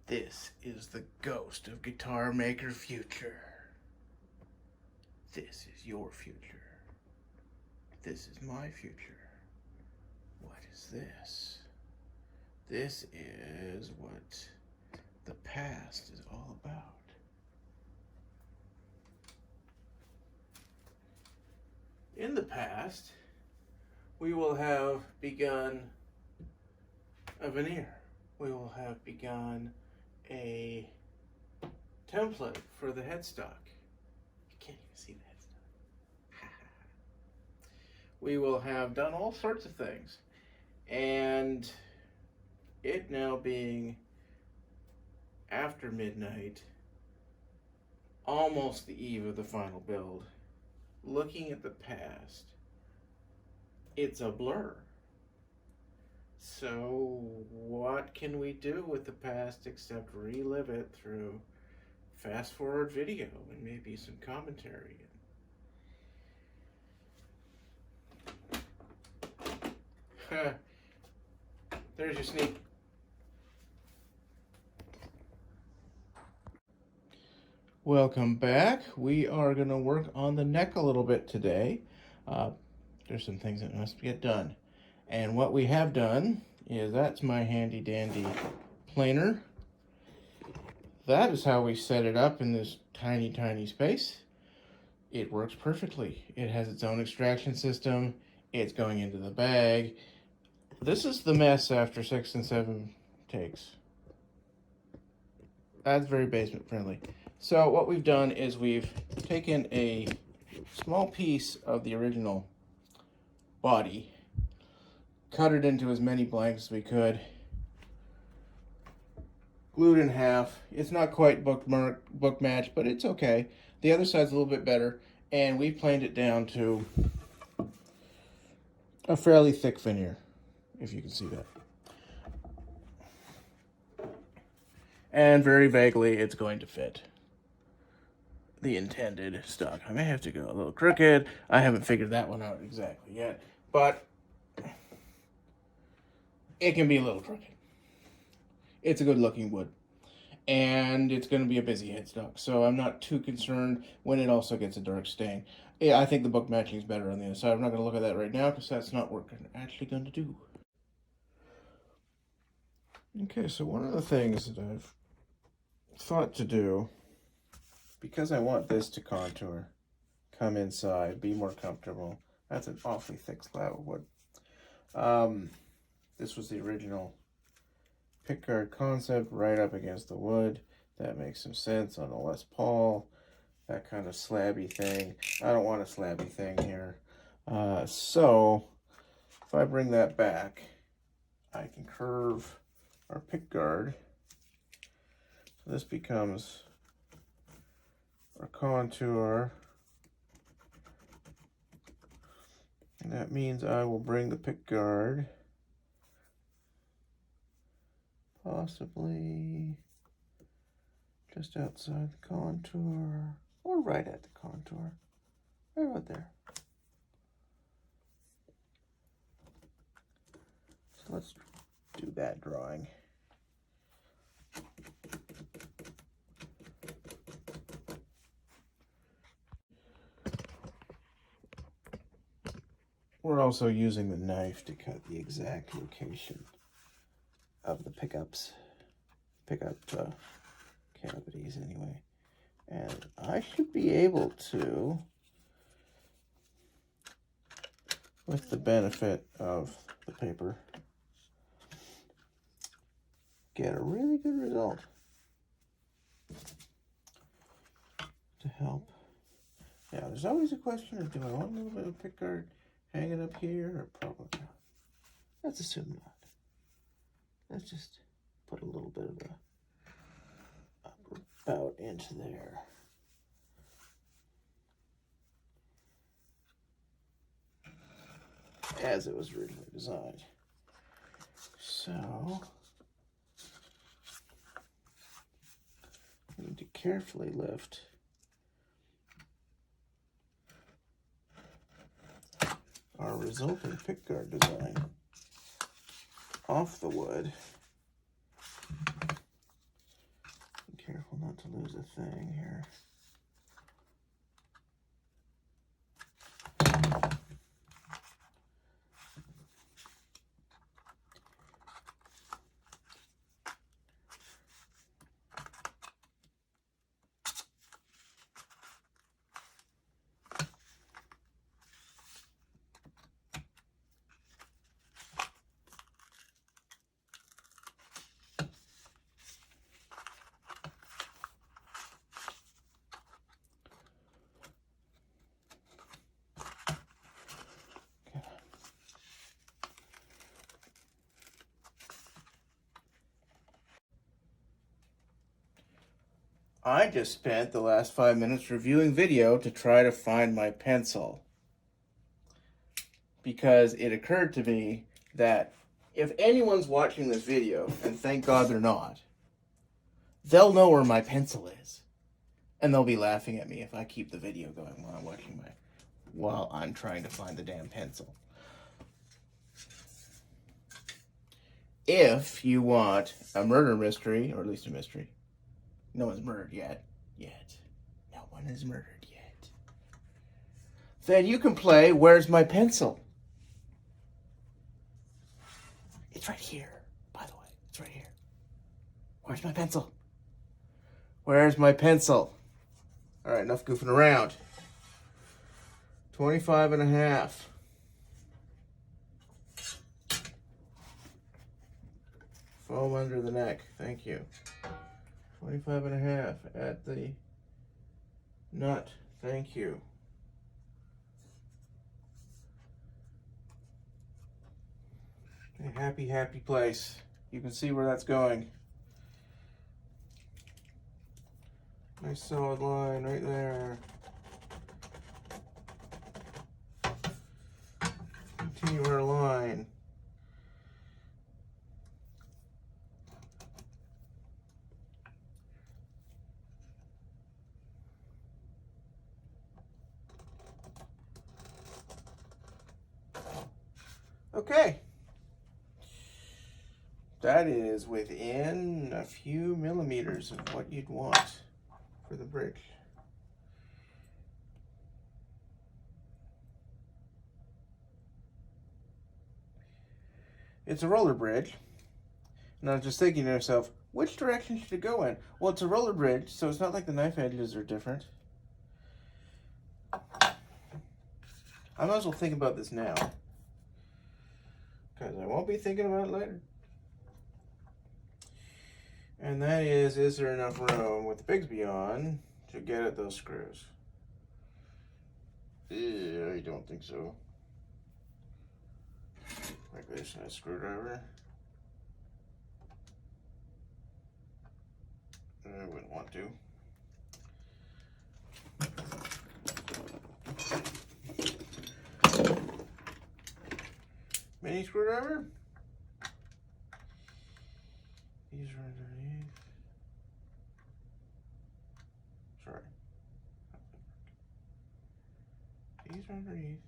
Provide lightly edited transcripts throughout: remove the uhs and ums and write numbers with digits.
This is the ghost of Guitar Maker future. This is your future. This is my future. What is this? This is what the past is all about. In the past, we will have begun a veneer. We will have begun a template for the headstock. You can't even see the headstock. We will have done all sorts of things. And it now being after midnight, almost the eve of the final build, looking at the past, it's a blur. So what can we do with the past except relive it through fast forward video and maybe some commentary? There's your sneak. Welcome back. We are going to work on the neck a little bit today. There's some things that must get done. And what we have done is, that's my handy dandy planer. That is how we set it up in this tiny, tiny space. It works perfectly. It has its own extraction system. It's going into the bag. This is the mess after 6 and 7 takes. That's very basement friendly. So what we've done is we've taken a small piece of the original body, cut it into as many blanks as we could, glued in half. It's not quite book match, but it's okay. The other side's a little bit better, and we planed it down to a fairly thick veneer, if you can see that. And very vaguely, it's going to fit the intended stock. I may have to go a little crooked. I haven't figured that one out exactly yet, but it can be a little crooked. It's a good looking wood, and it's going to be a busy headstock, so I'm not too concerned when it also gets a dark stain. Yeah, I think the book matching is better on the other side. I'm not going to look at that right now because that's not what we're actually going to do. Okay, so one of the things that I've thought to do, because I want this to contour, come inside, be more comfortable. That's an awfully thick slab of wood. This was the original pickguard concept, right up against the wood. That makes some sense on a Les Paul, that kind of slabby thing. I don't want a slabby thing here. So if I bring that back, I can curve our pickguard. So this becomes our contour. And that means I will bring the pickguard possibly just outside the contour, or right at the contour, right about there. So let's do that drawing. We're also using the knife to cut the exact location of the pickup cavities anyway. And I should be able to, with the benefit of the paper, get a really good result to help. Yeah, there's always a question of, do I want a little bit of pickguard hanging up here, or probably not? Let's assume not. Let's just put a little bit of a upper bout into there. As it was originally designed. So I need to carefully lift our resulting pickguard design off the wood thing here. I just spent the last 5 minutes reviewing video to try to find my pencil. Because it occurred to me that if anyone's watching this video, and thank God they're not, they'll know where my pencil is. And they'll be laughing at me if I keep the video going while I'm trying to find the damn pencil. If you want a murder mystery, or at least a mystery, no one's murdered yet. No one is murdered yet. Then you can play Where's My Pencil? It's right here, by the way. It's right here. Where's my pencil? Where's my pencil? All right, enough goofing around. 25.5. Foam under the neck. Thank you. 25.5 at the nut. Thank you. A happy, happy place. You can see where that's going. Nice solid line right there. Continue our line. Okay. That is within a few millimeters of what you'd want for the bridge. It's a roller bridge. And I was just thinking to myself, which direction should it go in? Well, it's a roller bridge, so it's not like the knife edges are different. I might as well think about this now, because I won't be thinking about it later. And that is there enough room with the Bigsby on to get at those screws? Yeah, I don't think so. Like this, a screwdriver. I wouldn't want to. Mini screwdriver? These are underneath. Sorry. These are underneath.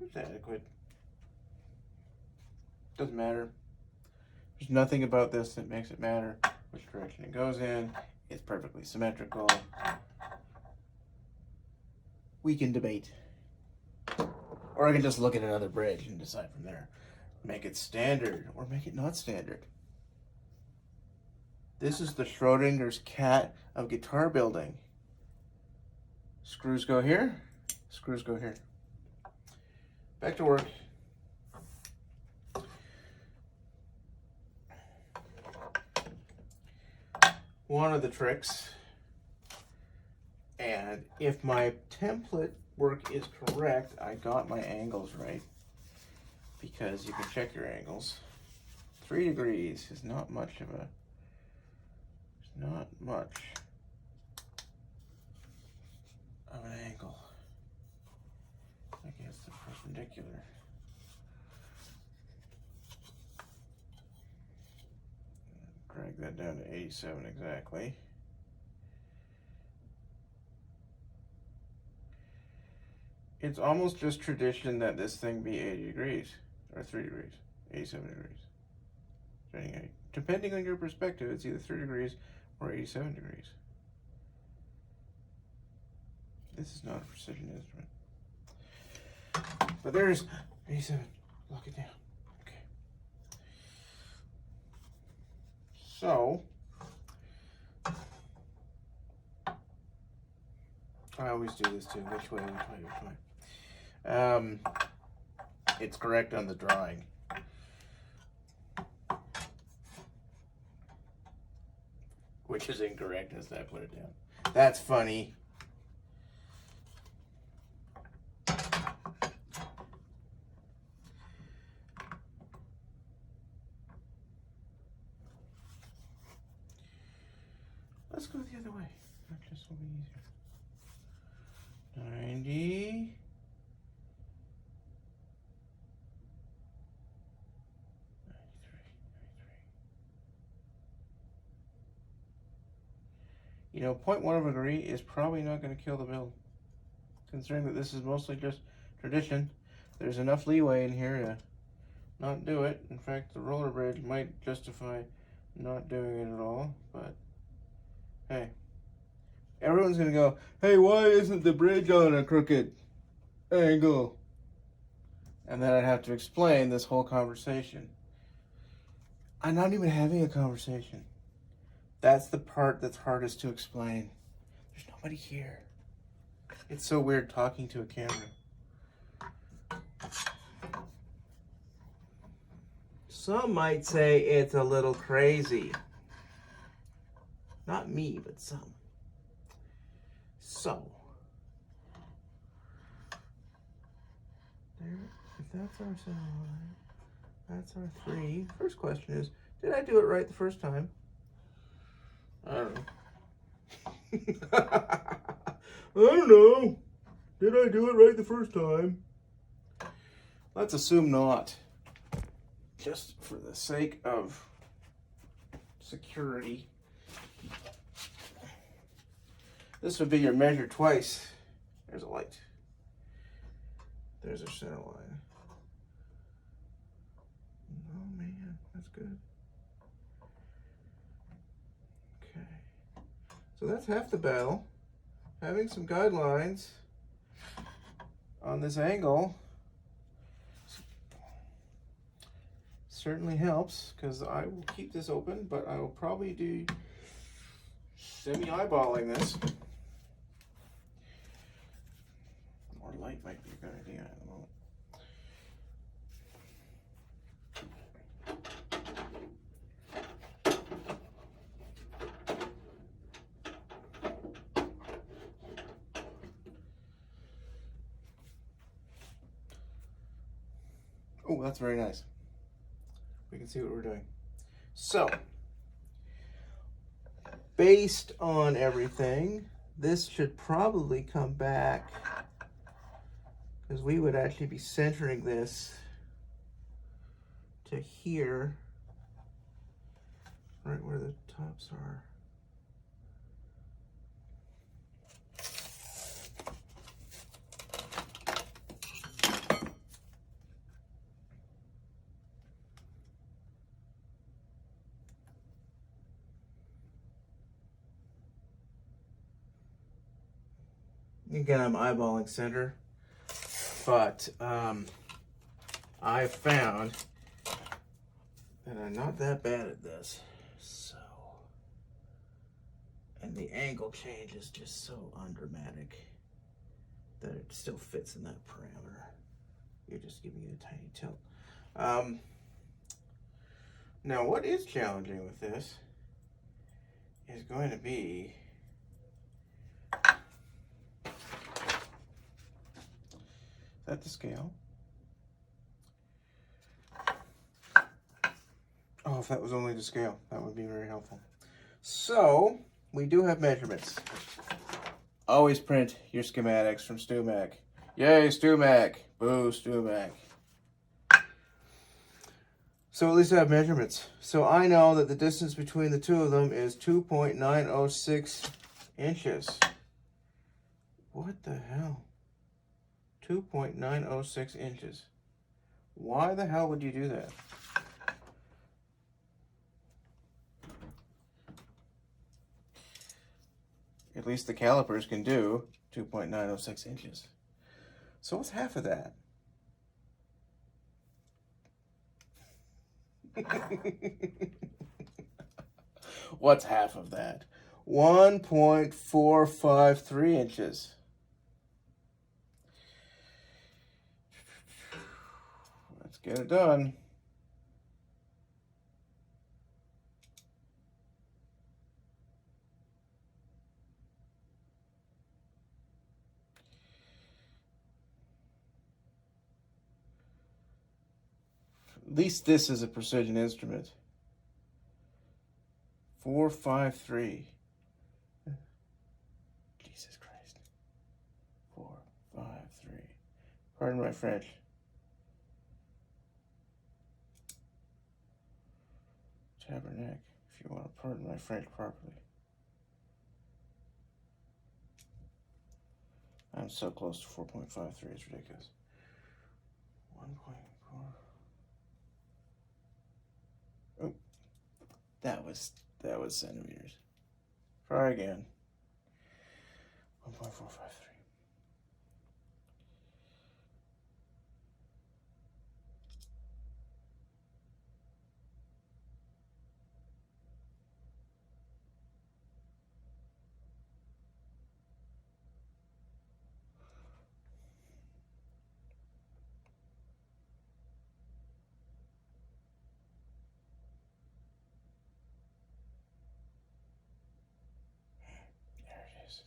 It's adequate. Doesn't matter. There's nothing about this that makes it matter which direction it goes in. It's perfectly symmetrical. We can debate. Or I can just look at another bridge and decide from there. Make it standard or make it not standard. This is the Schrodinger's cat of guitar building. Screws go here, screws go here. Back to work. One of the tricks, and if my template work is correct, I got my angles right, because you can check your angles. 3 degrees is not much of a, not much of an angle against the perpendicular. Drag that down to 87 exactly. It's almost just tradition that this thing be 80 degrees, or 3 degrees, 87 degrees. Depending on your perspective, it's either 3 degrees or 87 degrees. This is not a precision instrument. But there's 87. Lock it down. Okay. So, I always do this too. Which way? It's correct on the drawing. Which is incorrect as I put it down. That's funny. Let's go the other way. That just will be easier. 90. You know, 0.1 of a degree is probably not going to kill the build. Considering that this is mostly just tradition, there's enough leeway in here to not do it. In fact, the roller bridge might justify not doing it at all, but hey. Everyone's going to go, hey, why isn't the bridge on a crooked angle? And then I'd have to explain this whole conversation. I'm not even having a conversation. That's the part that's hardest to explain. There's nobody here. It's so weird talking to a camera. Some might say it's a little crazy. Not me, but some. So, there, if that's our center line, that's our 3. First question is, did I do it right the first time? I don't know. I don't know. Did I do it right the first time? Let's assume not. Just for the sake of security. This would be your measure twice. There's a light. There's our center line. Oh man, that's good. Okay. So that's half the battle. Having some guidelines on this angle certainly helps, because I will keep this open, but I will probably do semi-eyeballing this. More light might be a good idea at the moment. Oh, that's very nice. We can see what we're doing. So, based on everything, this should probably come back, because we would actually be centering this to here, right where the tops are. Again, I'm eyeballing center, but I've found that I'm not that bad at this. So, and the angle change is just so undramatic that it still fits in that parameter. You're just giving it a tiny tilt. Now, what is challenging with this is going to be at the scale. Oh, if that was only the scale, that would be very helpful. So, we do have measurements. Always print your schematics from StuMac. Yay, StuMac. Boo, StuMac. So at least I have measurements. So I know that the distance between the two of them is 2.906 inches. What the hell? 2.906 inches. Why the hell would you do that? at least the calipers can do 2.906 inches. So what's half of that? What's half of that? 1.453 inches. Let's get it done. At least this is a precision instrument. 453. Jesus Christ. 453. Pardon my French. Tabernacle, if you want to pardon my French properly. I'm so close to 4.53, it's ridiculous. 1.4. Oh, that was centimeters. Try again. 1.453.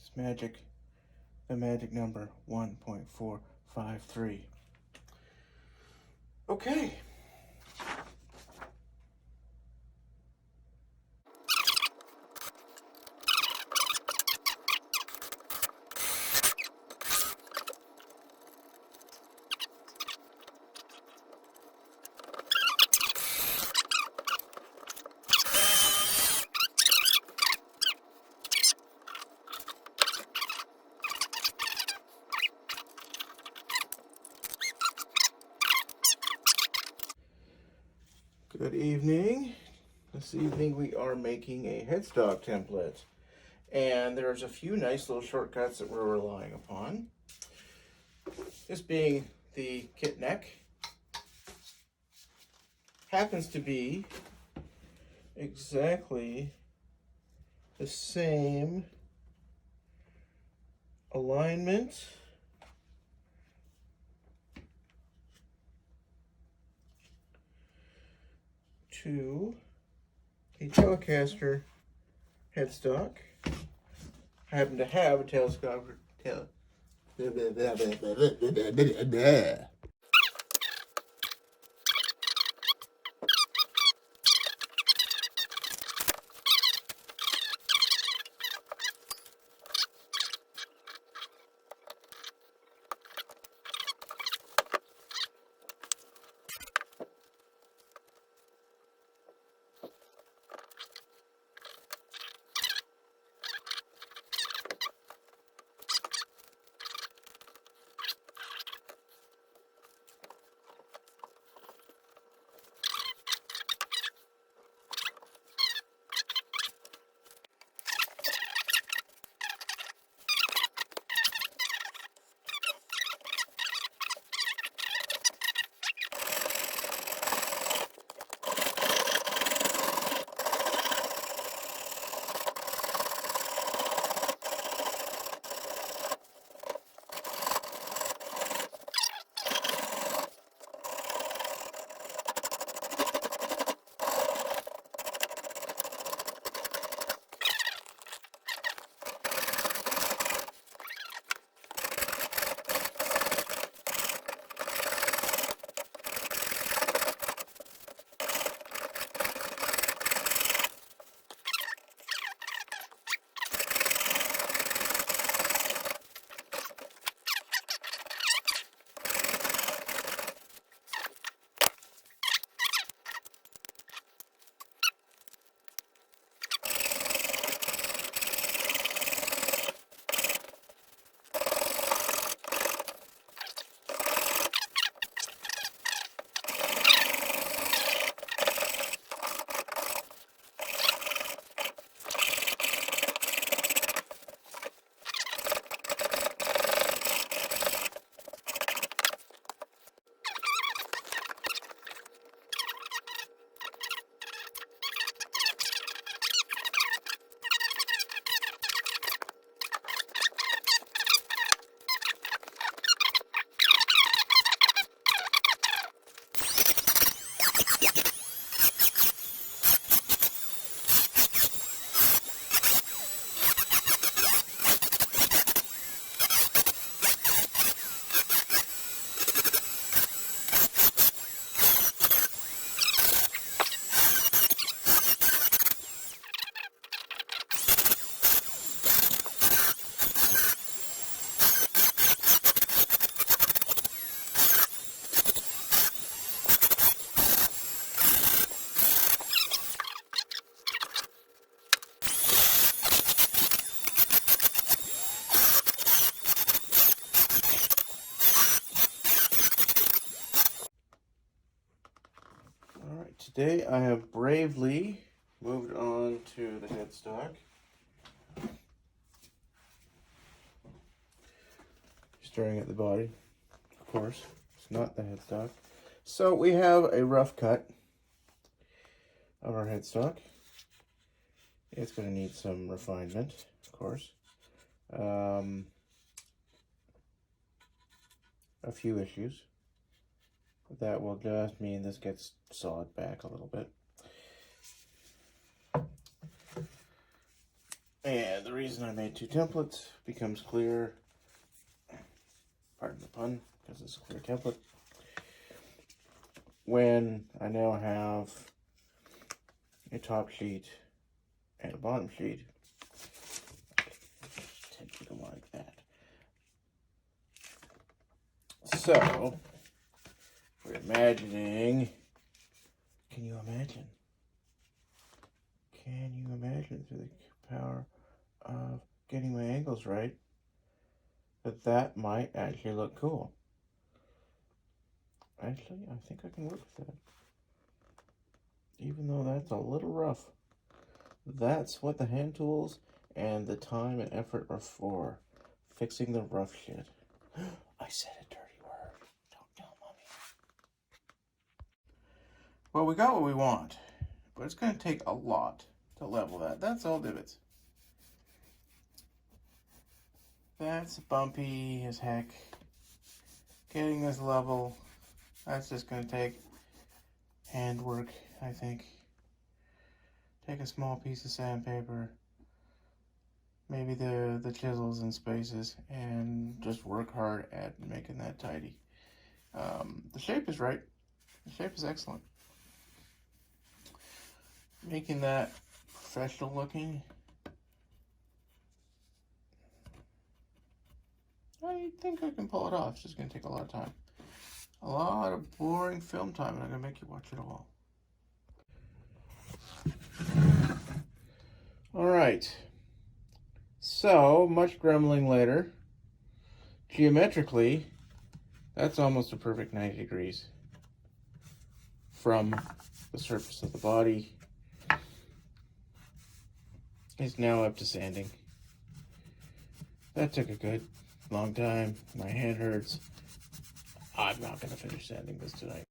It's magic. The magic number 1.453. Okay. Good evening. This evening we are making a headstock template. And there's a few nice little shortcuts that we're relying upon. This being the kit neck. Happens to be exactly the same alignment to a Telecaster headstock. I happen to have a telescope. Today I have bravely moved on to the headstock. Staring at the body, of course. It's not the headstock. So we have a rough cut of our headstock. It's going to need some refinement, of course. A few issues. That will just mean this gets sawed back a little bit. And the reason I made 2 templates becomes clear. Pardon the pun, because it's a clear template. When I now have a top sheet and a bottom sheet, tend to go like that. So, we're imagining, can you imagine? Can you imagine through the power of getting my angles right, that might actually look cool? Actually, I think I can work with that. Even though that's a little rough. That's what the hand tools and the time and effort are for. Fixing the rough shit. I said a dirty word. Don't tell Mommy. Well, we got what we want, but it's going to take a lot to level that. That's all divots. That's bumpy as heck. Getting this level, that's just going to take handwork, I think. Take a small piece of sandpaper, maybe the chisels and spaces, and just work hard at making that tidy. The shape is right. The shape is excellent. Making that professional looking, I think I can pull it off. It's just going to take a lot of time. A lot of boring film time, and I'm going to make you watch it all. Alright. So, much grumbling later. Geometrically, that's almost a perfect 90 degrees from the surface of the body. It's now up to sanding. That took a good long time. My hand hurts. I'm not going to finish sanding this tonight.